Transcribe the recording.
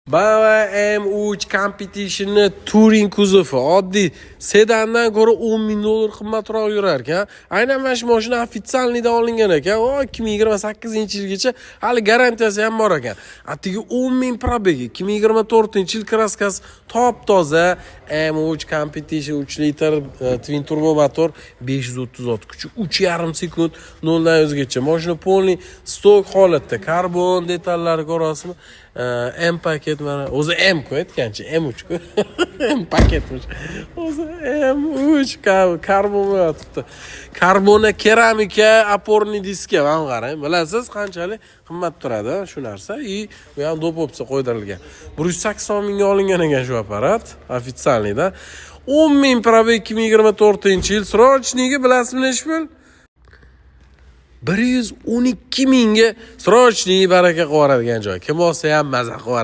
BMW M3 Competition'ni Touring kuzovi oddiy sedandan ko'ra $10,000 qimmatroq yurar ekan. Aynan mana shu mashina ofitsialnidan olingan ekan. O 2028-yilgacha hali garantiyasi ham bor ekan. Atigi 10,000 probegi, 2024-yil kraskasi top-toza M3 Competition 3 litr twin turbo motor, 530 ot kuchi, 3,5 sekund 0 dan 100 gacha. Mashina polni stok holatda, karbon detallari ko'rasizmi? M paket mana o'zi M ku aytgancha M3 ku M paketmiş. O'zi M3 karbon yotibdi. Karbona keramika oporniy diska ham qarang. Bilasiz qanchalik qimmat turadi shu narsa. Bu ham dopopsa qo'ydirilgan. 180 mingga olingan ekan shu apparat ofitsialniyda. 10,000 probeg 2024-yil. Srochniga bilasizmi necha pul? 112 mingga srochniy baraka qilib yuboradigan joy. Kim olsa ham maza qilib